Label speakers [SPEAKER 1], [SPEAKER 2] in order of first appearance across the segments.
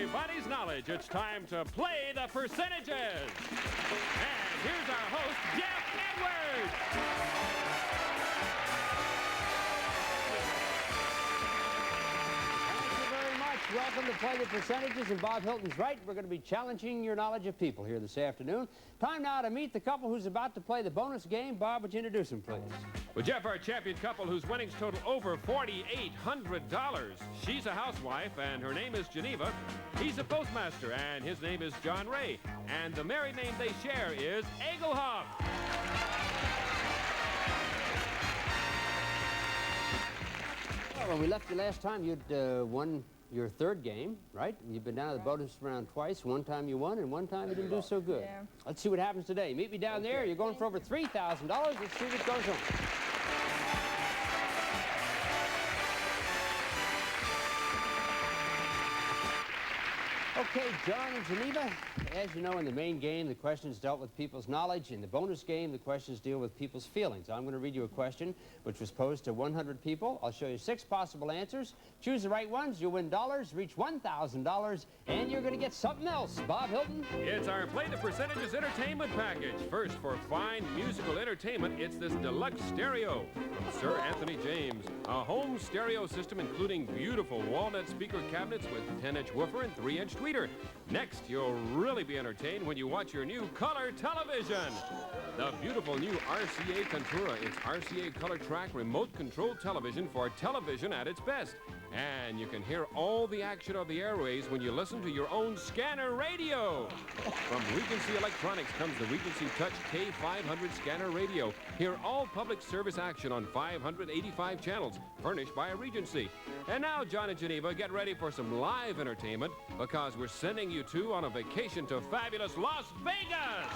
[SPEAKER 1] everybody's knowledge. It's time to play the percentages. And here's our host, Geoff Edwards.
[SPEAKER 2] Thank you very much. Welcome to Play the Percentages, and Bob Hilton's right. We're going to be challenging your knowledge of people here this afternoon. Time now to meet the couple who's about to play the bonus game. Bob, would you introduce them, please?
[SPEAKER 1] Well, Jeff, our champion couple whose winnings total over $4,800. She's a housewife, and her name is Geneva. He's a postmaster, and his name is John Ray. And the married name they share is Egelhoff.
[SPEAKER 2] Well, when we left you last time, you'd won your third game, right? You've been down to the bonus round twice. One time you won, and one time you didn't do so good.
[SPEAKER 3] Yeah.
[SPEAKER 2] Let's see what happens today. Meet me down there. You're going for over $3,000. Let's see what goes on. Okay, John and Geneva, as you know, in the main game, the questions dealt with people's knowledge. In the bonus game, the questions deal with people's feelings. I'm going to read you a question which was posed to 100 people. I'll show you 6 possible answers. Choose the right ones. You'll win dollars, reach $1,000, and you're going to get something else. Bob Hilton?
[SPEAKER 1] It's our Play the Percentages entertainment package. First, for fine musical entertainment, it's this deluxe stereo from Sir Anthony James. A home stereo system including beautiful walnut speaker cabinets with 10-inch woofer and 3-inch tweeter. Next, you'll really be entertained when you watch your new color television. The beautiful new RCA Contura. It's RCA Color Track remote control television for television at its best. And you can hear all the action of the airways when you listen to your own scanner radio. From Regency Electronics comes the Regency Touch K500 scanner radio. Hear all public service action on 585 channels, furnished by a Regency. And now, John and Geneva, get ready for some live entertainment, because we're sending you two on a vacation to fabulous Las Vegas.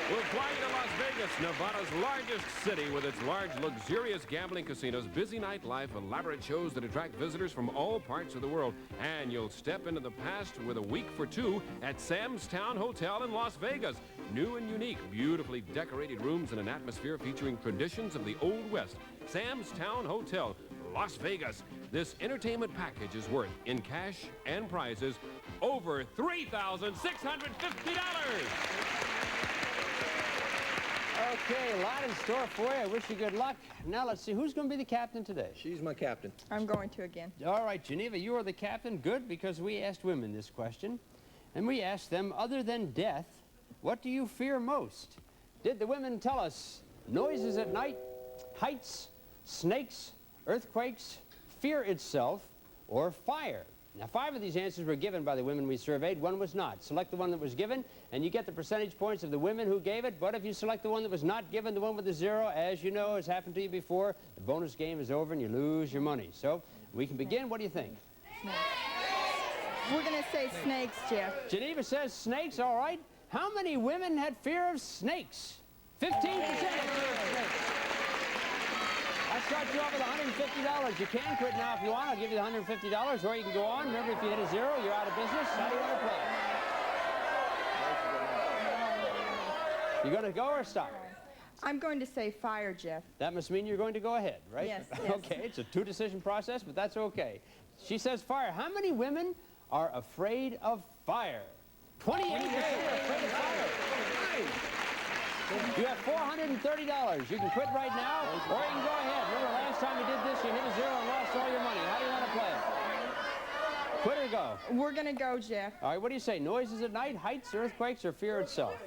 [SPEAKER 1] We'll fly you to Las Vegas, Nevada's largest city, with its large, luxurious gambling casinos, busy nightlife, elaborate shows that attract visitors from all parts of the world. And you'll step into the past with a week for two at Sam's Town Hotel in Las Vegas. New and unique, beautifully decorated rooms and an atmosphere featuring traditions of the Old West. Sam's Town Hotel, Las Vegas. This entertainment package is worth, in cash and prizes, over $3,650.
[SPEAKER 2] Okay, a lot in store for you. I wish you good luck. Now let's see, who's going to be the captain today?
[SPEAKER 4] She's my captain.
[SPEAKER 3] I'm going to again.
[SPEAKER 2] All right, Geneva, you are the captain. Good, because we asked women this question. And we asked them, other than death, what do you fear most? Did the women tell us noises at night, heights, snakes, earthquakes, fear itself, or fire? Now, 5 of these answers were given by the women we surveyed. 1 was not. Select the one that was given, and you get the percentage points of the women who gave it. But if you select the one that was not given, the one with the 0, as you know, has happened to you before, the bonus game is over and you lose your money. So we can begin. What do you think?
[SPEAKER 3] Snakes. We're going to say snakes, Jeff.
[SPEAKER 2] Geneva says snakes. All right. How many women had fear of snakes? 15%. I start you off with $150. You can quit now if you want. I'll give you the $150, or you can go on. Remember, if you hit a 0, you're out of business. How do you want to play? You going to go or stop?
[SPEAKER 3] I'm going to say fire, Jeff.
[SPEAKER 2] That must mean you're going to go ahead, right?
[SPEAKER 3] Yes, yes.
[SPEAKER 2] Okay, it's a 2-decision process, but that's okay. She says fire. How many women are afraid of fire? 28% are afraid of fire. You have $430. You can quit right now, or you can go ahead. Remember, last time you did this, you hit a 0 and lost all your money. How do you want to play it? Quit or go?
[SPEAKER 3] We're going to go, Jeff.
[SPEAKER 2] All right, what do you say? Noises at night, heights, earthquakes, or fear itself?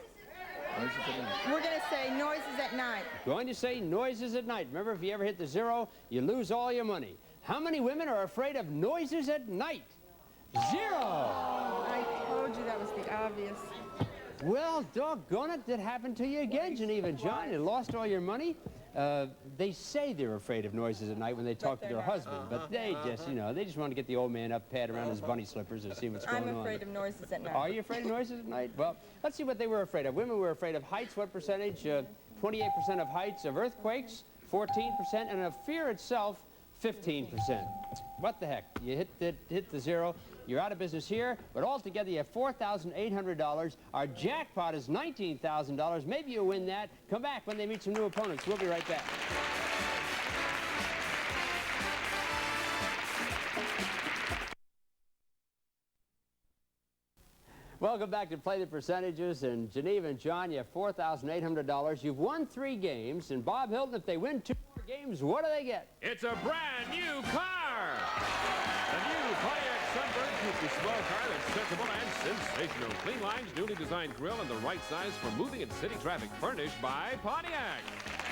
[SPEAKER 3] We're going to say noises at night.
[SPEAKER 2] Going to say noises at night. Remember, if you ever hit the 0, you lose all your money. How many women are afraid of noises at night? 0.
[SPEAKER 3] I told you that was the obvious.
[SPEAKER 2] Well, doggone it, that happened to you again, Geneva and John. You lost all your money. They say they're afraid of noises at night when they talk to their husband, but they just, you know, they just want to get the old man up, pat around his bunny slippers and see what's going on.
[SPEAKER 3] I'm afraid of noises at night.
[SPEAKER 2] Are you afraid of noises at night? Well, let's see what they were afraid of. Women were afraid of heights. What percentage? 28% of heights, of earthquakes, 14%, and of fear itself, 15%. What the heck? You hit the 0. You're out of business here, but altogether you have $4,800. Our jackpot is $19,000. Maybe you'll win that. Come back when they meet some new opponents. We'll be right back. Welcome back to Play the Percentages. And Geneva and John, you have $4,800. You've won 3 games. And Bob Hilton, if they win 2 more games, what do they get?
[SPEAKER 1] It's a brand new car! The new Pontiac Sunbird is a small car that's sensible and sensational. Clean lines, newly designed grille, and the right size for moving in city traffic. Furnished by Pontiac.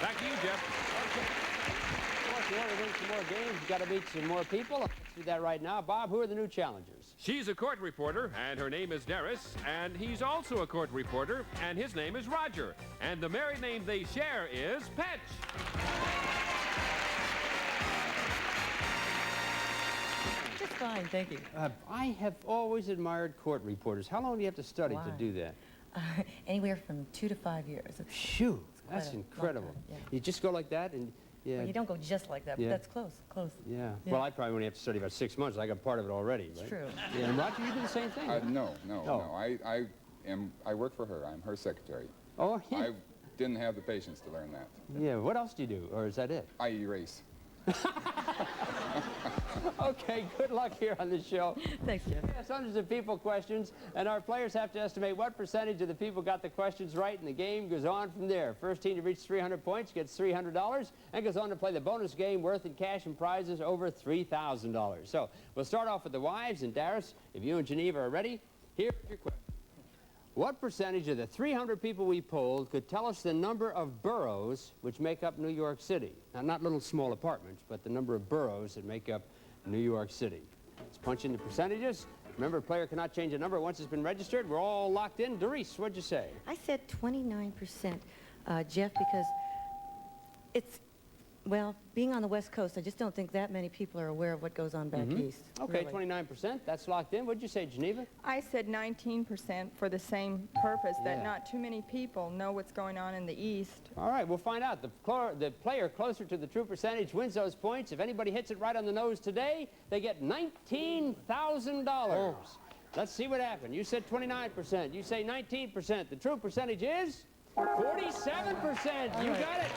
[SPEAKER 1] Back to you, Jeff.
[SPEAKER 2] If you want to win some more games, you've got to meet some more people. Let's do that right now. Bob, who are the new challengers?
[SPEAKER 1] She's a court reporter, and her name is Darius, and he's also a court reporter, and his name is Roger. And the married name they share is Petch.
[SPEAKER 4] Just fine, thank you.
[SPEAKER 2] I have always admired court reporters. How long do you have to study to do that?
[SPEAKER 4] Anywhere from 2 to 5 years.
[SPEAKER 2] Shoo, that's
[SPEAKER 4] quite a long
[SPEAKER 2] incredible.
[SPEAKER 4] time, yeah.
[SPEAKER 2] You just go like that and... Yeah.
[SPEAKER 4] Well, you don't go just like that, but
[SPEAKER 2] Yeah.
[SPEAKER 4] that's close, close.
[SPEAKER 2] Yeah.
[SPEAKER 4] Yeah.
[SPEAKER 2] Well, I probably only have to study about 6 months. I got part of it already.
[SPEAKER 4] It's
[SPEAKER 2] right?
[SPEAKER 4] true.
[SPEAKER 2] Yeah. And Roger, you do the same thing?
[SPEAKER 5] No.
[SPEAKER 2] Oh.
[SPEAKER 5] I work for her. I'm her secretary.
[SPEAKER 2] Oh, yeah.
[SPEAKER 5] I didn't have the patience to learn that.
[SPEAKER 2] Yeah. What else do you do? Or is that it?
[SPEAKER 5] I erase.
[SPEAKER 2] Okay, good luck here on the show.
[SPEAKER 4] Thanks, Jeff.
[SPEAKER 2] Yes, hundreds of people questions, and our players have to estimate what percentage of the people got the questions right, and the game goes on from there. First team to reach 300 points gets $300 and goes on to play the bonus game worth in cash and prizes over $3,000. So we'll start off with the wives, and Darius, if you and Geneva are ready, here's your question. What percentage of the 300 people we polled could tell us the number of boroughs which make up New York City? Now, not little small apartments, but the number of boroughs that make up New York City. Let's punch in the percentages. Remember, a player cannot change a number once it's been registered. We're all locked in. Doris, what'd you say?
[SPEAKER 6] I said 29%, Jeff, because it's, well, being on the West Coast, I just don't think that many people are aware of what goes on back east.
[SPEAKER 2] Okay,
[SPEAKER 6] really.
[SPEAKER 2] 29%. That's locked in. What'd you say, Geneva?
[SPEAKER 3] I said 19% for the same purpose,
[SPEAKER 2] Yeah.
[SPEAKER 3] that not too many people know what's going on in the East.
[SPEAKER 2] All right, we'll find out. The player closer to the true percentage wins those points. If anybody hits it right on the nose today, they get $19,000. Let's see what happened. You said 29%. You say 19%. The true percentage is 47%. You got it.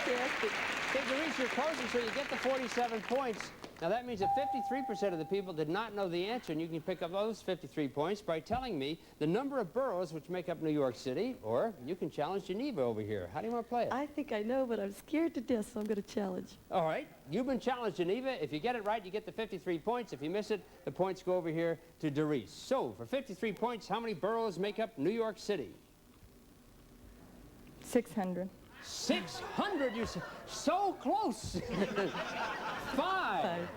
[SPEAKER 6] Fantastic.
[SPEAKER 2] Okay, Doris, you're closer, so you get the 47 points. Now, that means that 53% of the people did not know the answer, and you can pick up those 53 points by telling me the number of boroughs which make up New York City, or you can challenge Geneva over here. How do you want to play it?
[SPEAKER 6] I think I know, but I'm scared to death, so I'm going to challenge.
[SPEAKER 2] All right, you've been challenged, Geneva. If you get it right, you get the 53 points. If you miss it, the points go over here to Doris. So, for 53 points, how many boroughs make up New York City?
[SPEAKER 3] 600.
[SPEAKER 2] 600, you say. So close. Five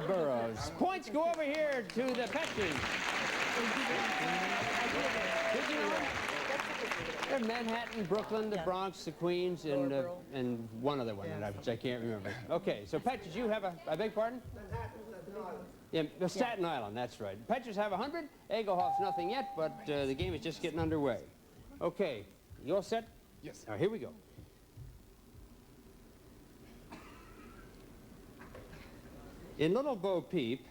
[SPEAKER 2] boroughs. Points go over here to the Petches. Did you know? They're Manhattan, Brooklyn, the
[SPEAKER 4] Yeah.
[SPEAKER 2] Bronx, the Queens, and one other one, which I can't remember. Okay, so Petches, you have I beg pardon? Yeah, Staten Island, that's right. Petches have 100. Egelhoff's nothing yet, but the game is just getting underway. Okay, you all set?
[SPEAKER 5] Yes.
[SPEAKER 2] All right, here we go. In Little Bo Peep,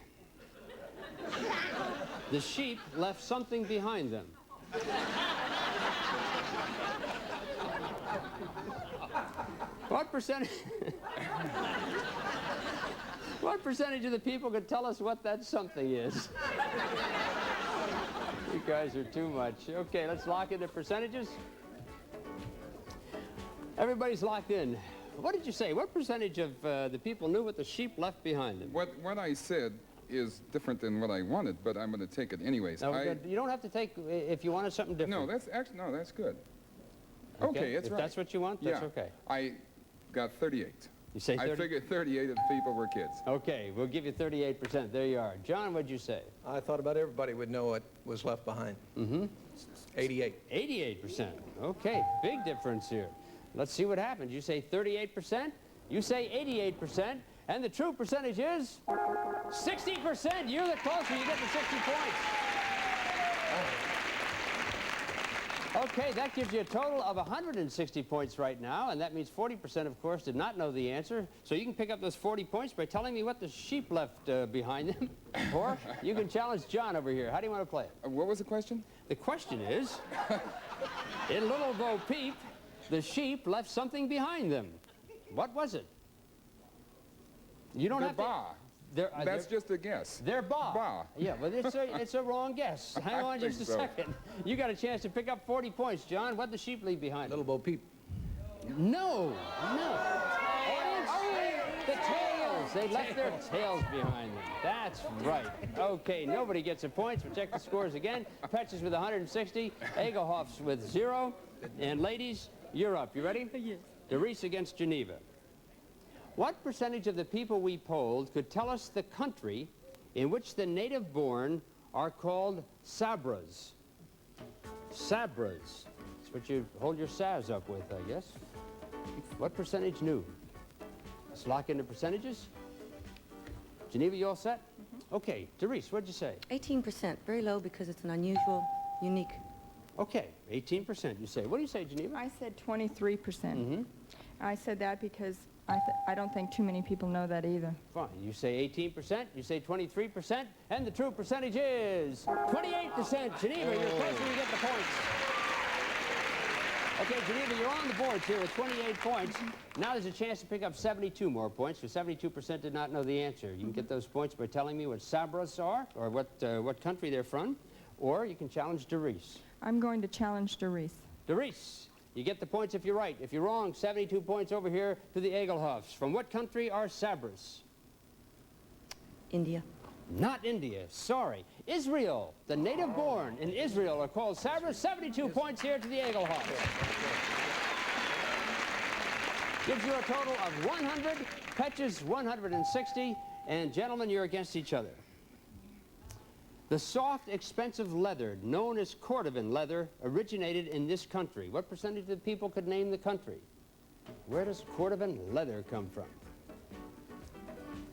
[SPEAKER 2] the sheep left something behind them. What percentage? What percentage of the people could tell us what that something is? You guys are too much. Okay, let's lock in the percentages. Everybody's locked in. What did you say? What percentage of the people knew what the sheep left behind them?
[SPEAKER 5] What I said is different than what I wanted, but I'm going to take it anyways.
[SPEAKER 2] No, you don't have to take if you wanted something different.
[SPEAKER 5] No, that's good. Okay, it's
[SPEAKER 2] if
[SPEAKER 5] right.
[SPEAKER 2] That's what you want, that's
[SPEAKER 5] Yeah.
[SPEAKER 2] okay.
[SPEAKER 5] I got 38.
[SPEAKER 2] You say 30?
[SPEAKER 5] I figured 38 of the people were kids.
[SPEAKER 2] Okay, we'll give you 38%. There you are. John, what'd you say?
[SPEAKER 7] I thought about everybody would know what was left behind. 88.
[SPEAKER 2] 88%. Okay, big difference here. Let's see what happens. You say 38%, you say 88%, and the true percentage is 60%. You're the closer, you get the 60 points. Okay, that gives you a total of 160 points right now, and that means 40%, of course, did not know the answer. So you can pick up those 40 points by telling me what the sheep left behind them. Or you can challenge John over here. How do you want to play it?
[SPEAKER 5] What was the question?
[SPEAKER 2] The question is, in Little Bo Peep, the sheep left something behind them. What was it? You don't
[SPEAKER 5] The
[SPEAKER 2] have to...
[SPEAKER 5] bar. That's just a guess.
[SPEAKER 2] They're ba.
[SPEAKER 5] Ba.
[SPEAKER 2] Yeah, but it's a wrong guess. Hang on just a
[SPEAKER 5] think so.
[SPEAKER 2] second. You got a chance to pick up 40 points, John. What the sheep leave behind?
[SPEAKER 7] Little Bo Peep.
[SPEAKER 2] No. Audience, the tails. They left their tails behind them. That's right. Okay, nobody gets a point. We'll check the scores again. Petches with 160, Egelhoff's with 0. And ladies, you're up. You ready?
[SPEAKER 3] Yes.
[SPEAKER 2] Doris against Geneva. What percentage of the people we polled could tell us the country in which the native-born are called sabras? Sabras. That's what you hold your salves up with, I guess. What percentage knew? Let's lock in the percentages. Geneva, you all set? Okay, Doris, what'd you say?
[SPEAKER 6] 18%, very low because it's an unusual, unique.
[SPEAKER 2] Okay, 18% you say. What do you say, Geneva?
[SPEAKER 3] I said 23%. I said that because I don't think too many people know that either.
[SPEAKER 2] Fine. You say 18%, you say 23%, and the true percentage is 28%. Geneva, you're closer, you get the points. Okay, Geneva, you're on the boards here with 28 points. Now there's a chance to pick up 72 more points, because 72% did not know the answer. You can get those points by telling me what sabras are, or what country they're from, or you can challenge Doris.
[SPEAKER 3] I'm going to challenge Doris.
[SPEAKER 2] Doris, you get the points if you're right. If you're wrong, 72 points over here to the Egelhoffs. From what country are sabras?
[SPEAKER 6] India.
[SPEAKER 2] Not India, sorry. Israel. The native-born in Israel are called sabras. 72 points here to the Egelhoffs. Gives you a total of 100, Petches 160, and gentlemen, you're against each other. The soft, expensive leather, known as Cordovan leather, originated in this country. What percentage of the people could name the country? Where does Cordovan leather come from?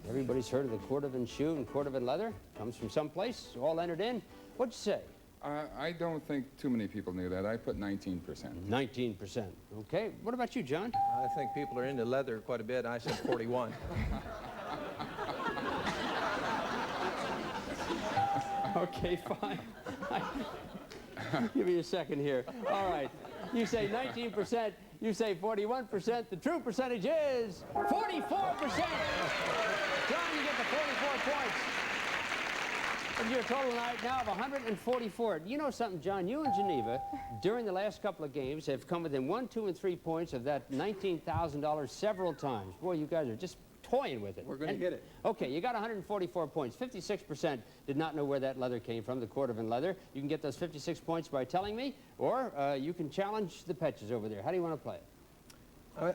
[SPEAKER 2] Everybody's heard of the Cordovan shoe and Cordovan leather. Comes from someplace, all entered in. What'd you say?
[SPEAKER 5] I don't think too many people knew that. I put 19%.
[SPEAKER 2] 19%. Okay, what about you, John?
[SPEAKER 7] I think people are into leather quite a bit. I said 41.
[SPEAKER 2] Okay, fine. Give me a second here. All right. You say 19%, you say 41%. The true percentage is 44%. John, you get the 44 points. Gives you a total night now of 144. You know something, John? You and Geneva, during the last couple of games, have come within 1, 2, and 3 points of that $19,000 several times. Boy, you guys are just toying with it.
[SPEAKER 7] We're going to get it.
[SPEAKER 2] Okay, you got 144 points. 56% did not know where that leather came from, the Cordovan leather. You can get those 56 points by telling me, or you can challenge the Petches over there. How do you want to play it?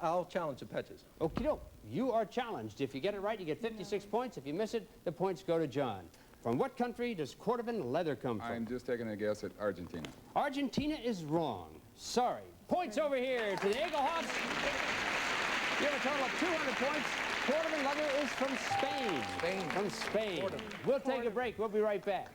[SPEAKER 7] I'll challenge the Petches.
[SPEAKER 2] Okie doke. You are challenged. If you get it right, you get 56 points. If you miss it, the points go to John. From what country does Cordovan leather come from?
[SPEAKER 5] I'm just taking a guess at Argentina.
[SPEAKER 2] Argentina is wrong. Sorry. Points over here to the Egelhoffs. You have a total of 200 points. Cordovan leather is from Spain.
[SPEAKER 7] Spain.
[SPEAKER 2] From Spain.
[SPEAKER 7] Cordovan.
[SPEAKER 2] We'll take a break. We'll be right back.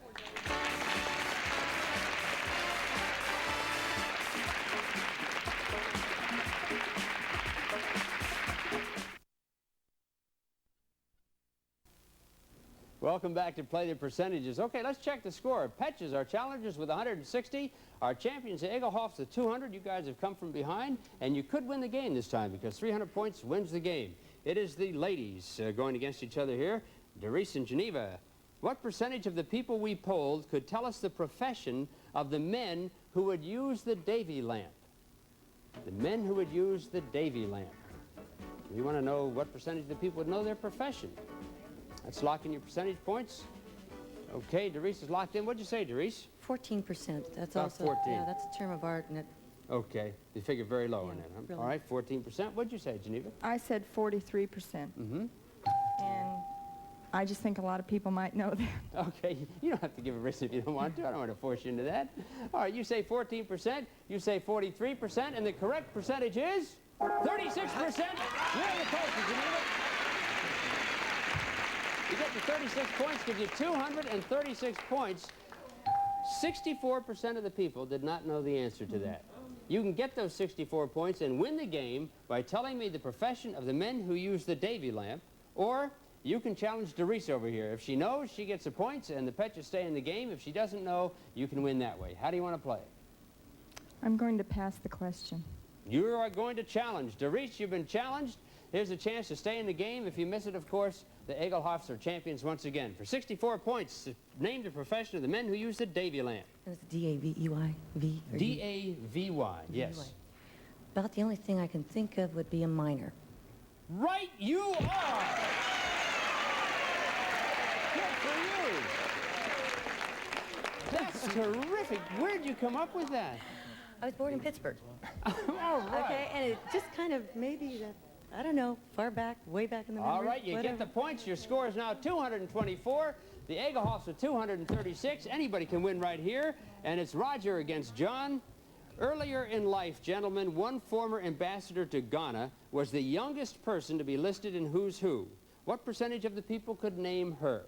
[SPEAKER 2] Welcome back to Play the Percentages. Okay, let's check the score. Petches, our challengers with 160. Our champions, the Egelhoffs, with 200. You guys have come from behind, and you could win the game this time because 300 points wins the game. It is the ladies going against each other here. Doris and Geneva. What percentage of the people we polled could tell us the profession of the men who would use the Davy lamp? The men who would use the Davy lamp. We want to know what percentage of the people would know their profession. Let's lock in your percentage points. Okay, Doris is locked in. What'd you say, Doris?
[SPEAKER 6] 14%. That's
[SPEAKER 2] About
[SPEAKER 6] also
[SPEAKER 2] 14.
[SPEAKER 6] Yeah, that's a term of art, and it.
[SPEAKER 2] Okay, you figure very low on
[SPEAKER 6] Yeah,
[SPEAKER 2] that, huh?
[SPEAKER 6] really.
[SPEAKER 2] All right, 14%. What'd you say, Geneva?
[SPEAKER 3] I said 43%. And I just think a lot of people might know that.
[SPEAKER 2] Okay, you don't have to give a risk if you don't want to. I don't want to force you into that. All right, you say 14%, you say 43%, and the correct percentage is 36%. You're the closest, Geneva. You get the 36 points, gives you 236 points. 64% of the people did not know the answer to that. You can get those 64 points and win the game by telling me the profession of the men who use the Davy lamp, or you can challenge Doris over here. If she knows, she gets the points, and the Petches stay in the game. If she doesn't know, you can win that way. How do you want to play it?
[SPEAKER 3] I'm going to pass the question.
[SPEAKER 2] You are going to challenge. Doris, you've been challenged. Here's a chance to stay in the game. If you miss it, of course, the Egelhofs are champions once again. For 64 points, name the profession of the men who use the Davy lamp.
[SPEAKER 6] It's D-A-V-E-Y-V.
[SPEAKER 2] D-A-V-Y, yes.
[SPEAKER 6] About the only thing I can think of would be a miner.
[SPEAKER 2] Right, you are! Good for you! That's terrific. Where'd you come up with that?
[SPEAKER 6] I was born in Pittsburgh.
[SPEAKER 2] All right.
[SPEAKER 6] Okay, and it just kind of maybe, I don't know, far back, way back in the memory.
[SPEAKER 2] All right, you get the points. Your score is now 224. The Egelhofs are 236. Anybody can win right here. And it's Roger against John. Earlier in life, gentlemen, one former ambassador to Ghana was the youngest person to be listed in Who's Who. What percentage of the people could name her?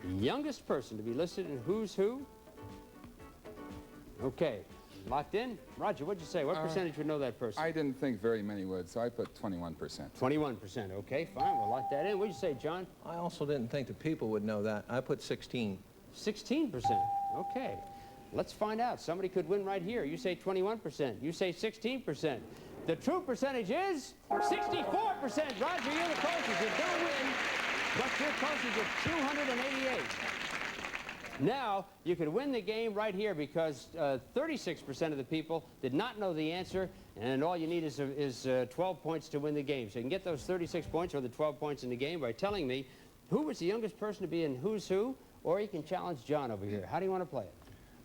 [SPEAKER 2] The youngest person to be listed in Who's Who? Okay. Locked in? Roger, what'd you say? What percentage would know that person?
[SPEAKER 5] I didn't think very many would, so I put 21%.
[SPEAKER 2] 21%. Okay, fine. We'll lock that in. What'd you say, John?
[SPEAKER 7] I also didn't think the people would know that. I put 16.
[SPEAKER 2] 16%. Okay. Let's find out. Somebody could win right here. You say 21%. You say 16%. The true percentage is 64%. Roger, you're the closest. You don't win, but you're closest at 288. Now, you could win the game right here because 36% of the people did not know the answer, and all you need is 12 points to win the game. So you can get those 36 points or the 12 points in the game by telling me who was the youngest person to be in Who's Who, or you can challenge John over here. How do you want to play it?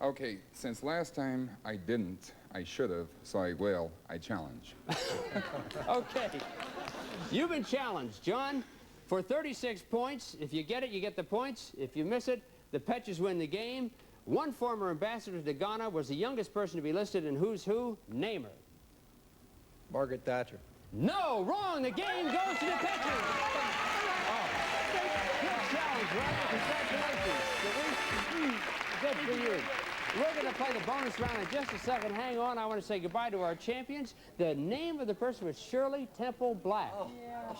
[SPEAKER 5] Okay, since last time I didn't, I should have, so I will. I challenge.
[SPEAKER 2] Okay. You've been challenged, John, for 36 points. If you get it, you get the points. If you miss it, the Petches win the game. One former ambassador to Ghana was the youngest person to be listed in Who's Who. Name her.
[SPEAKER 7] Margaret Thatcher.
[SPEAKER 2] No, wrong. The game goes to the Petches. Oh. Good challenge, Roger. Congratulations. Good for you. We're going to play the bonus round in just a second. Hang on. I want to say goodbye to our champions. The name of the person was Shirley Temple Black.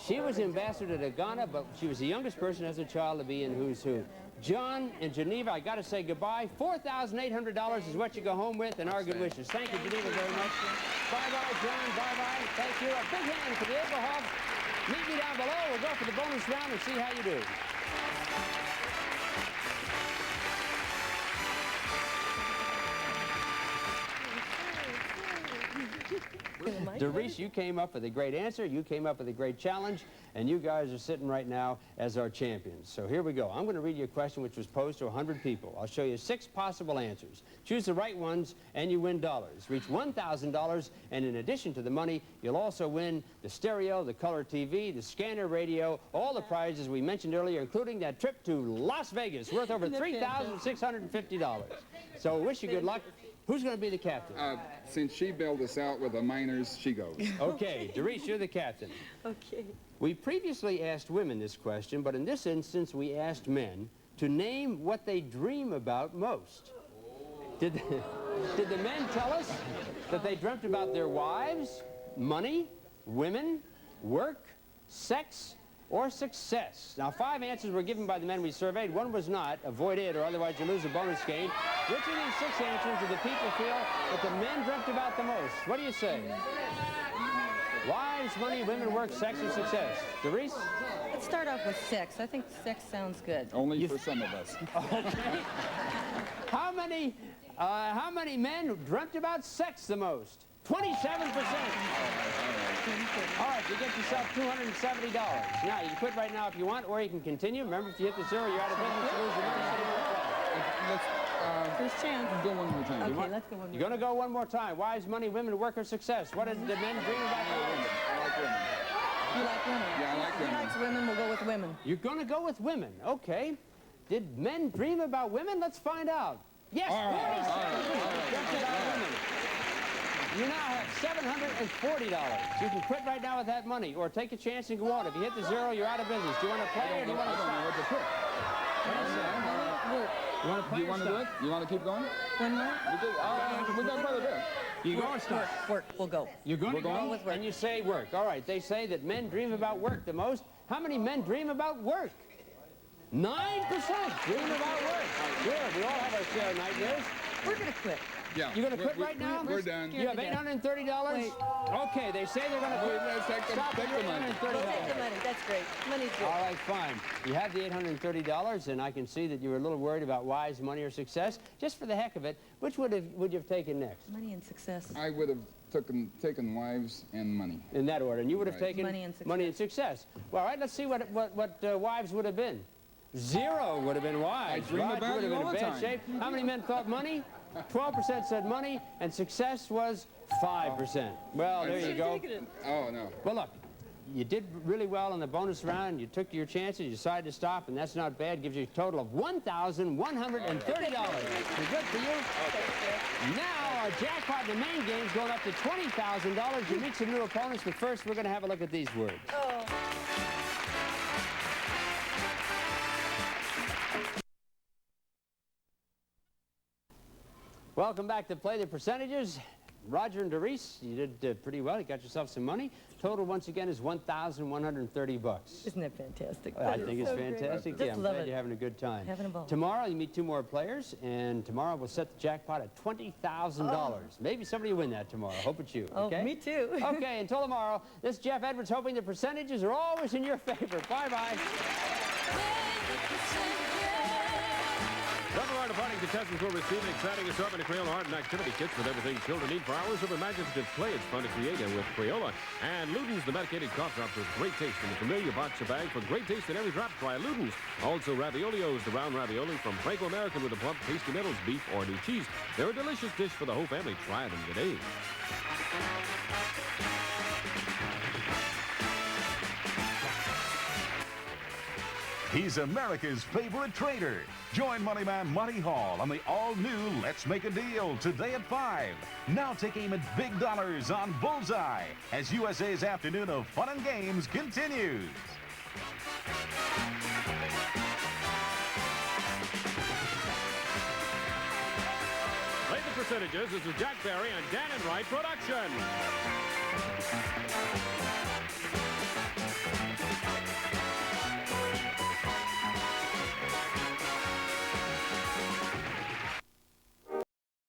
[SPEAKER 2] She was ambassador to Ghana, but she was the youngest person as a child to be in Who's Who. John in Geneva, I got to say goodbye. $4,800 is what you go home with, and our good wishes. Thank you, Geneva, very much. Bye-bye, John. Bye-bye. Thank you. A big hand for the Egelhofs. Meet me down below. We'll go for the bonus round and see how you do. Doris, you came up with a great answer. You came up with a great challenge. And you guys are sitting right now as our champions. So here we go. I'm going to read you a question which was posed to 100 people. I'll show you 6 possible answers. Choose the right ones, and you win dollars. Reach $1,000, and in addition to the money, you'll also win the stereo, the color TV, the scanner radio, all the prizes we mentioned earlier, including that trip to Las Vegas, worth over $3,650. So wish you good luck. Who's going to be the captain?
[SPEAKER 5] Since she bailed us out with the miners, she goes.
[SPEAKER 2] Okay, Doris, you're the captain.
[SPEAKER 6] Okay.
[SPEAKER 2] We previously asked women this question, but in this instance, we asked men to name what they dream about most. Did the men tell us that they dreamt about their wives, money, women, work, sex, or success? Now, 5 answers were given by the men we surveyed. 1 was not. Avoid it, or otherwise you lose a bonus game. Which of these 6 answers do the people feel that the men dreamt about the most? What do you say? Wives, money, women, work, sex, or success? Doris?
[SPEAKER 4] Let's start off with sex. I think sex sounds good.
[SPEAKER 5] Only for some of us.
[SPEAKER 2] Okay. How many men dreamt about sex the most? 27%. All right, you get yourself $270. Now, you can quit right now if you want, or you can continue. Remember, if you hit the 0, you're out of business. You lose your money.
[SPEAKER 4] First chance.
[SPEAKER 5] Go one more time.
[SPEAKER 4] Okay, let's go one more.
[SPEAKER 2] You're going to go one more time. Wives, money, women, work, or success? What did the men dream about?
[SPEAKER 5] I like women.
[SPEAKER 4] You like women?
[SPEAKER 5] Yeah, I like
[SPEAKER 4] He
[SPEAKER 5] women.
[SPEAKER 4] likes women. We'll go with women.
[SPEAKER 2] You're going to go with women. Okay. Did men dream about women? Let's find out. Yes, 47% dreamt about women. You now have $740. You can quit right now with that money, or take a chance and go on. If you hit the 0, you're out of business. Do you want to play, or do you want to stop?
[SPEAKER 5] What to quit.
[SPEAKER 2] You want to play?
[SPEAKER 5] Do you want to do it? You want to keep going?
[SPEAKER 4] One more?
[SPEAKER 5] We got quite a bit.
[SPEAKER 2] You go or stop?
[SPEAKER 4] Work. We'll go.
[SPEAKER 2] You're going to
[SPEAKER 5] We're going
[SPEAKER 2] go
[SPEAKER 4] with work.
[SPEAKER 2] and you say work. All right. They say that men dream about work the most. How many men dream about work? 9% dream about work. Good. We all have our share of nightmares.
[SPEAKER 4] We're going to quit.
[SPEAKER 5] Yeah.
[SPEAKER 2] You going to quit right now?
[SPEAKER 5] We're done.
[SPEAKER 2] You have $830?
[SPEAKER 4] Wait.
[SPEAKER 2] Okay, they say they're going to quit.
[SPEAKER 5] Let's take the
[SPEAKER 2] Stop at
[SPEAKER 5] money.
[SPEAKER 2] $830.
[SPEAKER 4] We'll take the money. That's great. Money's good.
[SPEAKER 2] All right, fine. You have the $830, and I can see that you were a little worried about wives, money, or success. Just for the heck of it, which would you have taken next?
[SPEAKER 6] Money and success.
[SPEAKER 5] I would have taken wives and money.
[SPEAKER 2] In that order. And you would have
[SPEAKER 5] Right.
[SPEAKER 2] taken
[SPEAKER 6] Money and success.
[SPEAKER 2] Well, all right, let's see what wives would have been. 0 would have been wives.
[SPEAKER 5] I dream
[SPEAKER 2] Rod,
[SPEAKER 5] about
[SPEAKER 2] you would
[SPEAKER 5] it
[SPEAKER 2] have
[SPEAKER 5] all
[SPEAKER 2] been in
[SPEAKER 5] the
[SPEAKER 2] bad
[SPEAKER 5] time.
[SPEAKER 2] shape. How many men thought money? 12% said money, and success was 5%. Well, there you go.
[SPEAKER 5] Oh, no.
[SPEAKER 2] Well, look, you did really well in the bonus round. You took your chances. You decided to stop, and that's not bad. Gives you a total of $1,130. Pretty good for you. Now, our jackpot in the main game is going up to $20,000. You meet some new opponents, but first we're going to have a look at these words. Welcome back to Play the Percentages. Roger and Doris, you did pretty well. You got yourself some money. Total, once again, is $1,130.
[SPEAKER 6] Isn't that fantastic?
[SPEAKER 2] I think it's fantastic.
[SPEAKER 6] Just
[SPEAKER 2] Yeah, I'm
[SPEAKER 6] love
[SPEAKER 2] glad
[SPEAKER 6] it.
[SPEAKER 2] you're having a good time.
[SPEAKER 6] Having a ball.
[SPEAKER 2] Tomorrow, you meet 2 more players, and tomorrow we'll set the jackpot at $20,000. Maybe somebody will win that tomorrow. Hope it's you.
[SPEAKER 6] Oh,
[SPEAKER 2] Okay?
[SPEAKER 6] me too.
[SPEAKER 2] Okay, until tomorrow, this is Geoff Edwards hoping the percentages are always in your favor. Bye-bye.
[SPEAKER 1] Some of our departing contestants will receive an exciting assortment of Crayola art and activity kits with everything children need for hours of imaginative play. It's fun to create and with Crayola. And Luden's, the medicated cough drops with great taste in the familiar boxer bag for great taste in every drop. Try Luden's. Also, Raviolios, the round ravioli from Franco-American with the plump, tasty metals, beef or new cheese. They're a delicious dish for the whole family. Try them today.
[SPEAKER 8] He's America's favorite trader. Join Moneyman Monty Hall on the all-new Let's Make a Deal today at 5. Now take aim at big dollars on Bullseye as USA's afternoon of fun and games continues.
[SPEAKER 1] Play the Percentages is a Jack Barry and Dan and Wright production.